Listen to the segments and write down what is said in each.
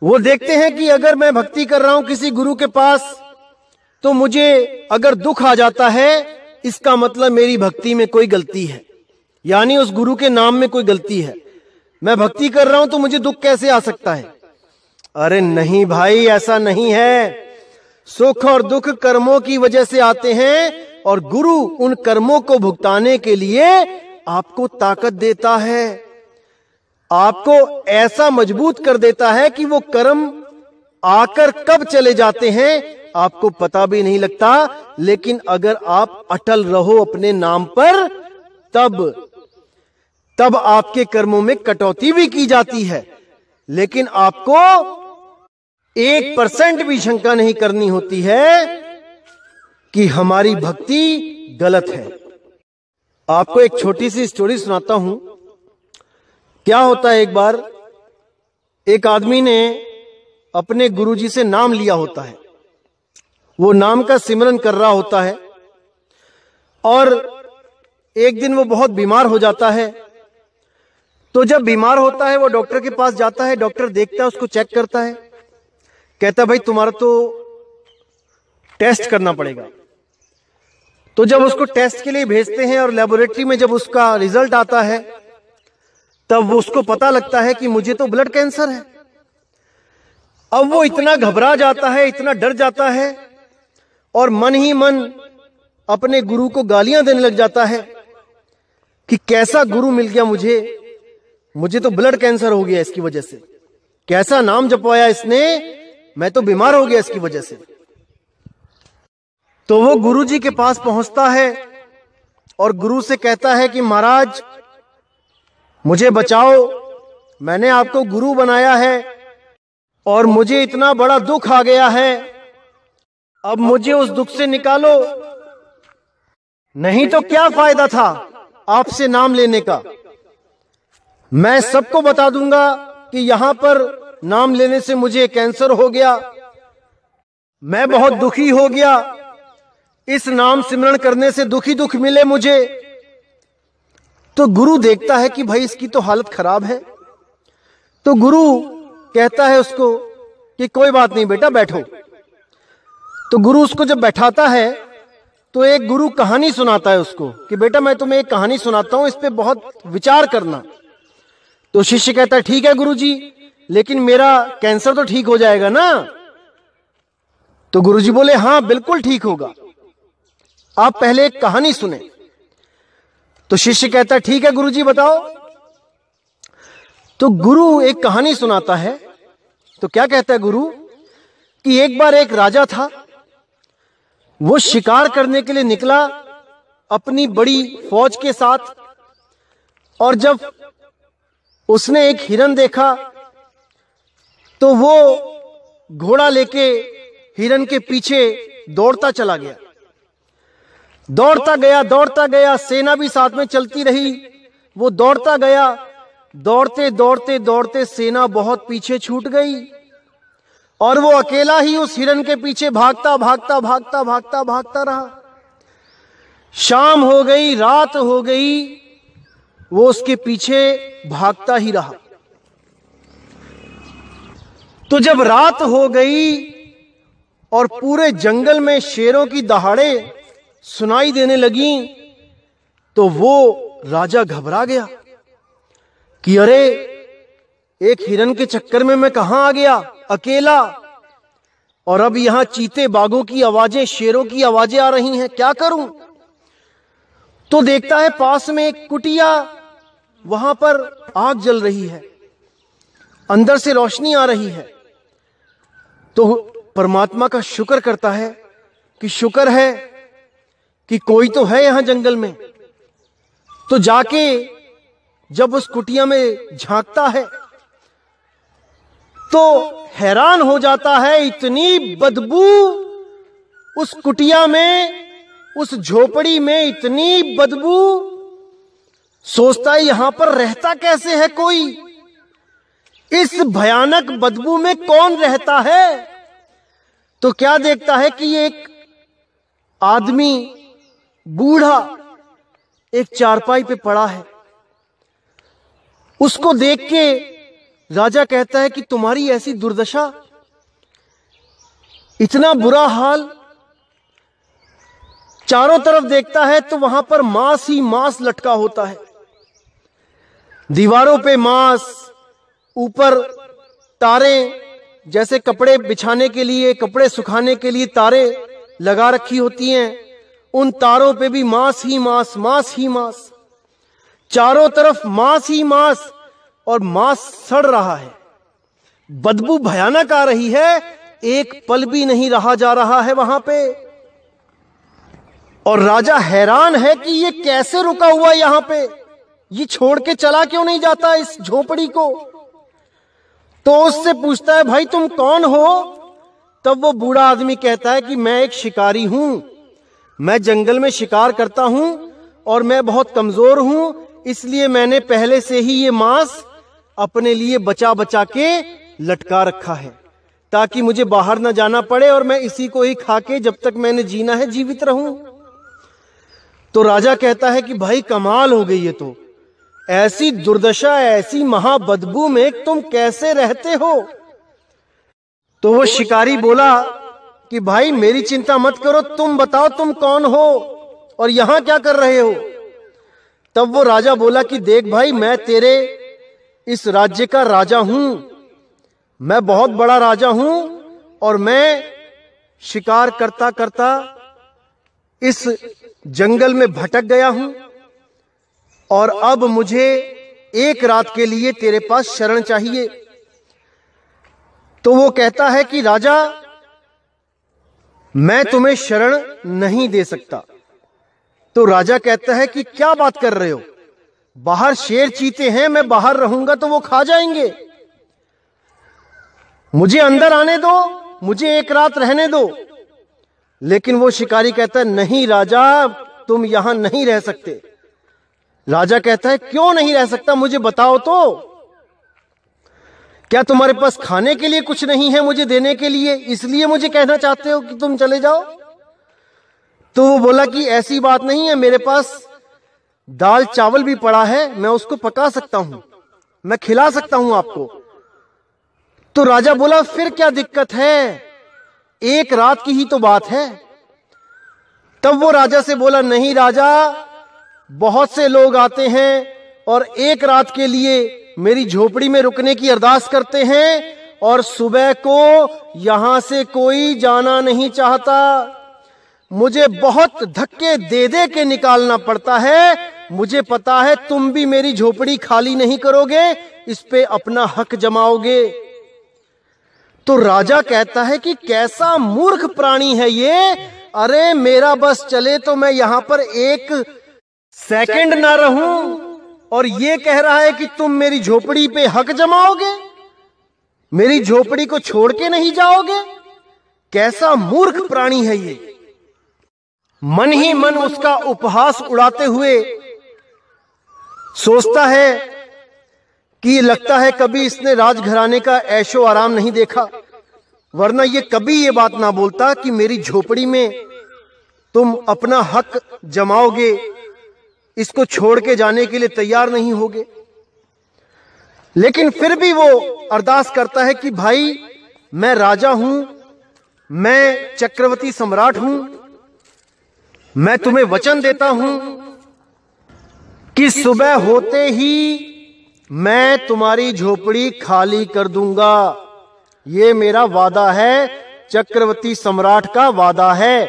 वो देखते हैं कि अगर मैं भक्ति कर रहा हूं किसी गुरु के पास, तो मुझे अगर दुख आ जाता है, इसका मतलब मेरी भक्ति में कोई गलती है, यानी उस गुरु के नाम में कोई गलती है। मैं भक्ति कर रहा हूं तो मुझे दुख कैसे आ सकता है? अरे नहीं भाई, ऐसा नहीं है। सुख और दुख कर्मों की वजह से आते हैं और गुरु उन कर्मों को भुगताने के लिए आपको ताकत देता है, आपको ऐसा मजबूत कर देता है कि वो कर्म आकर कब चले जाते हैं आपको पता भी नहीं लगता। लेकिन अगर आप अटल रहो अपने नाम पर, तब आपके कर्मों में कटौती भी की जाती है, लेकिन आपको 1% भी शंका नहीं करनी होती है कि हमारी भक्ति गलत है। आपको एक छोटी सी स्टोरी सुनाता हूं। क्या होता है, एक बार एक आदमी ने अपने गुरुजी से नाम लिया होता है, वो नाम का सिमरन कर रहा होता है, और एक दिन वो बहुत बीमार हो जाता है। तो जब बीमार होता है वो डॉक्टर के पास जाता है, डॉक्टर देखता है, उसको चेक करता है, कहता है भाई तुम्हारा तो टेस्ट करना पड़ेगा। तो जब उसको टेस्ट के लिए भेजते हैं और लेबोरेटरी में जब उसका रिजल्ट आता है, तब वो उसको पता लगता है कि मुझे तो ब्लड कैंसर है। अब वो इतना घबरा जाता है, इतना डर जाता है, और मन ही मन अपने गुरु को गालियां देने लग जाता है कि कैसा गुरु मिल गया मुझे तो ब्लड कैंसर हो गया इसकी वजह से, कैसा नाम जपवाया इसने, मैं तो बीमार हो गया इसकी वजह से। तो वो गुरुजी के पास पहुंचता है और गुरु से कहता है कि महाराज मुझे बचाओ, मैंने आपको गुरु बनाया है और मुझे इतना बड़ा दुख आ गया है, अब मुझे उस दुख से निकालो, नहीं तो क्या फायदा था आपसे नाम लेने का। मैं सबको बता दूंगा कि यहां पर नाम लेने से मुझे कैंसर हो गया, मैं बहुत दुखी हो गया, इस नाम सिमरन करने से दुख ही दुख मिले मुझे। तो गुरु देखता है कि भाई इसकी तो हालत खराब है, तो गुरु कहता है उसको कि कोई बात नहीं बेटा, बैठो। तो गुरु उसको जब बैठाता है तो एक गुरु कहानी सुनाता है उसको कि बेटा मैं तुम्हें एक कहानी सुनाता हूं, इस पे बहुत विचार करना। तो शिष्य कहता है ठीक है गुरुजी, लेकिन मेरा कैंसर तो ठीक हो जाएगा ना? तो गुरुजी बोले हाँ बिल्कुल ठीक होगा, आप पहले एक कहानी सुने। तो शिष्य कहता है ठीक है गुरुजी बताओ। तो गुरु एक कहानी सुनाता है। तो क्या कहता है गुरु कि एक बार एक राजा था, वो शिकार करने के लिए निकला अपनी बड़ी फौज के साथ, और जब उसने एक हिरन देखा तो वो घोड़ा लेके हिरन के पीछे दौड़ता चला गया, दौड़ता गया, सेना भी साथ में चलती रही, वो दौड़ता गया, दौड़ते सेना बहुत पीछे छूट गई और वो अकेला ही उस हिरन के पीछे भागता रहा। शाम हो गई, रात हो गई, वो उसके पीछे भागता ही रहा। तो जब रात हो गई और पूरे जंगल में शेरों की दहाड़े सुनाई देने लगी, तो वो राजा घबरा गया कि अरे एक हिरन के चक्कर में मैं कहां आ गया अकेला, और अब यहां चीते बाघों की आवाजें, शेरों की आवाजें आ रही हैं, क्या करूं? तो देखता है पास में एक कुटिया, वहां पर आग जल रही है, अंदर से रोशनी आ रही है। तो परमात्मा का शुक्र करता है कि शुक्र है कि कोई तो है यहां जंगल में। तो जाके जब उस कुटिया में झांकता है तो हैरान हो जाता है, इतनी बदबू उस कुटिया में, उस झोपड़ी में इतनी बदबू। सोचता है यहां पर रहता कैसे है कोई, इस भयानक बदबू में कौन रहता है? तो क्या देखता है कि एक आदमी बूढ़ा एक चारपाई पे पड़ा है। उसको देख के राजा कहता है कि तुम्हारी ऐसी दुर्दशा, इतना बुरा हाल। चारों तरफ देखता है तो वहां पर मांस ही मांस लटका होता है, दीवारों पे मांस, ऊपर तारें, जैसे कपड़े बिछाने के लिए, कपड़े सुखाने के लिए तारें लगा रखी होती हैं, उन तारों पे भी मांस ही मांस, मांस ही मांस, चारों तरफ मांस ही मांस, और मांस सड़ रहा है, बदबू भयानक आ रही है, एक पल भी नहीं रहा जा रहा है वहां पे। और राजा हैरान है कि ये कैसे रुका हुआ यहां पे, ये छोड़ के चला क्यों नहीं जाता इस झोपड़ी को। तो उससे पूछता है, भाई तुम कौन हो? तब वो बूढ़ा आदमी कहता है कि मैं एक शिकारी हूं, मैं जंगल में शिकार करता हूं और मैं बहुत कमजोर हूं, इसलिए मैंने पहले से ही ये मांस अपने लिए बचा बचा के लटका रखा है, ताकि मुझे बाहर ना जाना पड़े और मैं इसी को ही खा के जब तक मैंने जीना है जीवित रहूं। तो राजा कहता है कि भाई कमाल हो गई, ये तो ऐसी दुर्दशा, ऐसी महाबदबू में तुम कैसे रहते हो? तो वो शिकारी बोला कि भाई मेरी चिंता मत करो, तुम बताओ तुम कौन हो और यहां क्या कर रहे हो? तब वो राजा बोला कि देख भाई, मैं तेरे इस राज्य का राजा हूं, मैं बहुत बड़ा राजा हूं और मैं शिकार करता करता इस जंगल में भटक गया हूं और अब मुझे एक रात के लिए तेरे पास शरण चाहिए। तो वो कहता है कि राजा, मैं तुम्हें शरण नहीं दे सकता। तो राजा कहता है कि क्या बात कर रहे हो, बाहर शेर चीते हैं, मैं बाहर रहूंगा तो वो खा जाएंगे, मुझे अंदर आने दो, मुझे एक रात रहने दो। लेकिन वो शिकारी कहता है, नहीं राजा, तुम यहां नहीं रह सकते। राजा कहता है, क्यों नहीं रह सकता, मुझे बताओ तो, क्या तुम्हारे पास खाने के लिए कुछ नहीं है मुझे देने के लिए, इसलिए मुझे कहना चाहते हो कि तुम चले जाओ? तो वो बोला कि ऐसी बात नहीं है, मेरे पास दाल चावल भी पड़ा है, मैं उसको पका सकता हूं, मैं खिला सकता हूं आपको। तो राजा बोला, फिर क्या दिक्कत है, एक रात की ही तो बात है। तब वो राजा से बोला, नहीं राजा, बहुत से लोग आते हैं और एक रात के लिए मेरी झोपड़ी में रुकने की अरदास करते हैं और सुबह को यहां से कोई जाना नहीं चाहता, मुझे बहुत धक्के दे दे के निकालना पड़ता है। मुझे पता है तुम भी मेरी झोपड़ी खाली नहीं करोगे, इस पे अपना हक जमाओगे। तो राजा कहता है कि कैसा मूर्ख प्राणी है ये, अरे मेरा बस चले तो मैं यहां पर एक सेकंड ना रहूं और ये कह रहा है कि तुम मेरी झोपड़ी पे हक जमाओगे, मेरी झोपड़ी को छोड़ के नहीं जाओगे, कैसा मूर्ख प्राणी है ये। मन ही मन उसका उपहास उड़ाते हुए सोचता है कि लगता है कभी इसने राजघराने का ऐशो आराम नहीं देखा, वरना ये कभी ये बात ना बोलता कि मेरी झोपड़ी में तुम अपना हक जमाओगे, इसको छोड़ के जाने के लिए तैयार नहीं होगे। लेकिन फिर भी वो अरदास करता है कि भाई मैं राजा हूं, मैं चक्रवर्ती सम्राट हूं, मैं तुम्हें वचन देता हूं कि सुबह होते ही मैं तुम्हारी झोपड़ी खाली कर दूंगा, ये मेरा वादा है, चक्रवर्ती सम्राट का वादा है।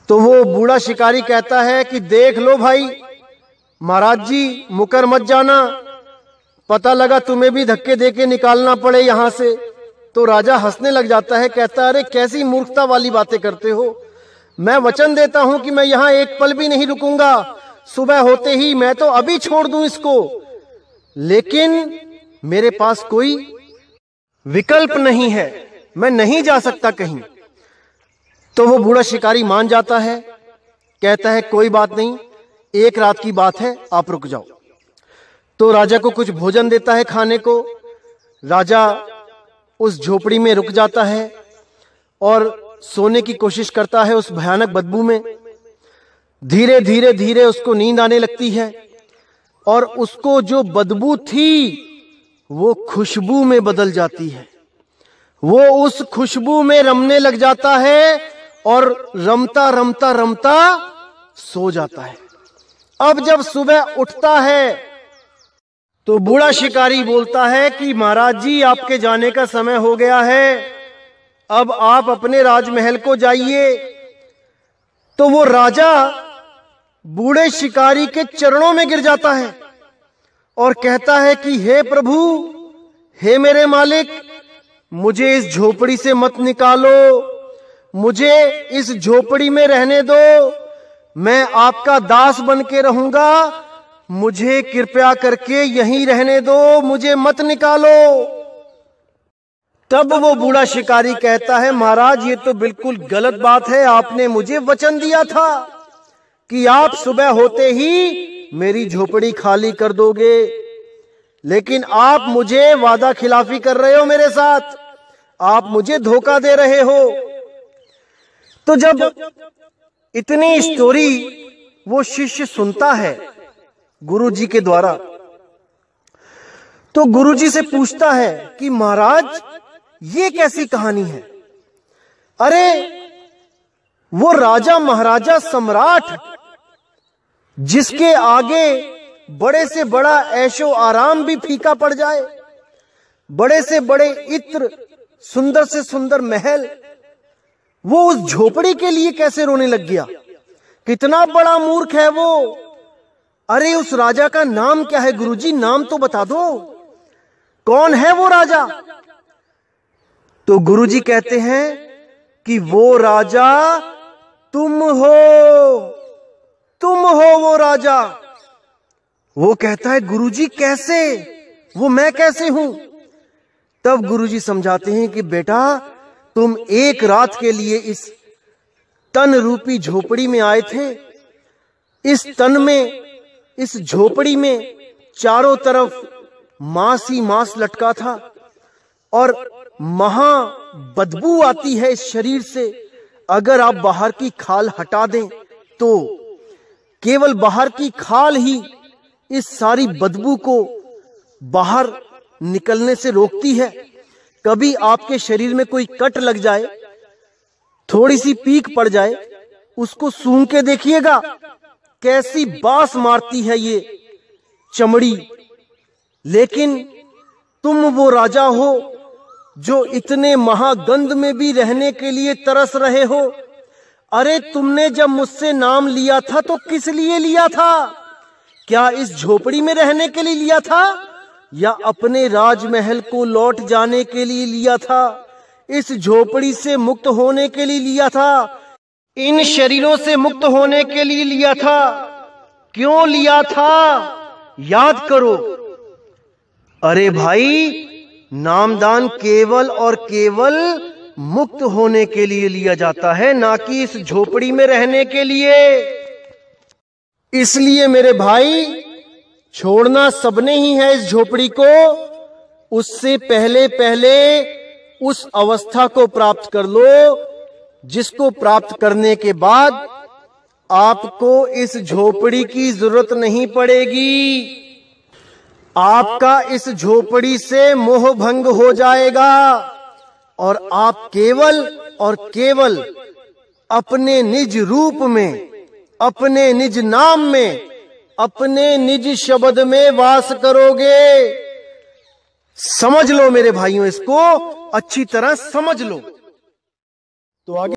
तो वो बूढ़ा शिकारी कहता है कि देख लो भाई महाराज जी, मुकर मत जाना, पता लगा तुम्हें भी धक्के देके निकालना पड़े यहां से। तो राजा हंसने लग जाता है, कहता है अरे कैसी मूर्खता वाली बातें करते हो, मैं वचन देता हूं कि मैं यहां एक पल भी नहीं रुकूंगा, सुबह होते ही मैं तो अभी छोड़ दूं इसको, लेकिन मेरे पास कोई विकल्प नहीं है, मैं नहीं जा सकता कहीं। तो वो बूढ़ा शिकारी मान जाता है, कहता है कोई बात नहीं, एक रात की बात है, आप रुक जाओ। तो राजा को कुछ भोजन देता है खाने को, राजा उस झोपड़ी में रुक जाता है और सोने की कोशिश करता है उस भयानक बदबू में। धीरे धीरे धीरे उसको नींद आने लगती है और उसको जो बदबू थी वो खुशबू में बदल जाती है। वो उस खुशबू में रमने लग जाता है और रमता रमता रमता सो जाता है। अब जब सुबह उठता है तो बूढ़ा शिकारी बोलता है कि महाराज जी, आपके जाने का समय हो गया है, अब आप अपने राजमहल को जाइए। तो वो राजा बूढ़े शिकारी के चरणों में गिर जाता है और कहता है कि हे प्रभु, हे मेरे मालिक, मुझे इस झोपड़ी से मत निकालो, मुझे इस झोपड़ी में रहने दो, मैं आपका दास बन के रहूंगा, मुझे कृपया करके यहीं रहने दो, मुझे मत निकालो। तब वो बूढ़ा शिकारी कहता है, महाराज ये तो बिल्कुल गलत बात है, आपने मुझे वचन दिया था कि आप सुबह होते ही मेरी झोपड़ी खाली कर दोगे, लेकिन आप मुझे वादा खिलाफी कर रहे हो मेरे साथ, आप मुझे धोखा दे रहे हो। तो जब इतनी स्टोरी वो शिष्य सुनता है गुरुजी के द्वारा, तो गुरुजी से पूछता है कि महाराज ये कैसी कहानी है? अरे वो राजा महाराजा सम्राट जिसके आगे बड़े से बड़ा ऐशो आराम भी फीका पड़ जाए, बड़े से बड़े इत्र, सुंदर से सुंदर महल, वो उस झोपड़ी के लिए कैसे रोने लग गया? कितना बड़ा मूर्ख है वो। अरे उस राजा का नाम क्या है गुरुजी? नाम तो बता दो, कौन है वो राजा? तो गुरुजी कहते हैं कि वो राजा तुम हो, तुम हो वो राजा। वो कहता है गुरुजी कैसे, वो मैं कैसे हूं? तब गुरुजी समझाते हैं कि बेटा, तुम एक रात के लिए इस तन रूपी झोपड़ी में आए थे। इस तन में, इस झोपड़ी में चारों तरफ मांस ही मांस लटका था और महा बदबू आती है इस शरीर से। अगर आप बाहर की खाल हटा दें तो केवल बाहर की खाल ही इस सारी बदबू को बाहर निकलने से रोकती है। कभी आपके शरीर में कोई कट लग जाए, थोड़ी सी पीक पड़ जाए, उसको सूंघ के देखिएगा कैसी बास मारती है ये चमड़ी। लेकिन तुम वो राजा हो जो इतने महागंध में भी रहने के लिए तरस रहे हो। अरे तुमने जब मुझसे नाम लिया था तो किस लिए लिया था? क्या इस झोपड़ी में रहने के लिए लिया था या अपने राजमहल को लौट जाने के लिए लिया था? इस झोपड़ी से मुक्त होने के लिए लिया था? इन शरीरों से मुक्त होने के लिए लिया था? क्यों लिया था? याद करो। अरे भाई, नामदान केवल और केवल मुक्त होने के लिए लिया जाता है, ना कि इस झोपड़ी में रहने के लिए। इसलिए मेरे भाई, छोड़ना सबने ही है इस झोपड़ी को। उससे पहले पहले उस अवस्था को प्राप्त कर लो जिसको प्राप्त करने के बाद आपको इस झोपड़ी की जरूरत नहीं पड़ेगी। आपका इस झोपड़ी से मोह भंग हो जाएगा और आप केवल और केवल अपने निज रूप में, अपने निज नाम में, अपने निज शब्द में वास करोगे। समझ लो मेरे भाइयों, इसको अच्छी तरह समझ लो। तो आगे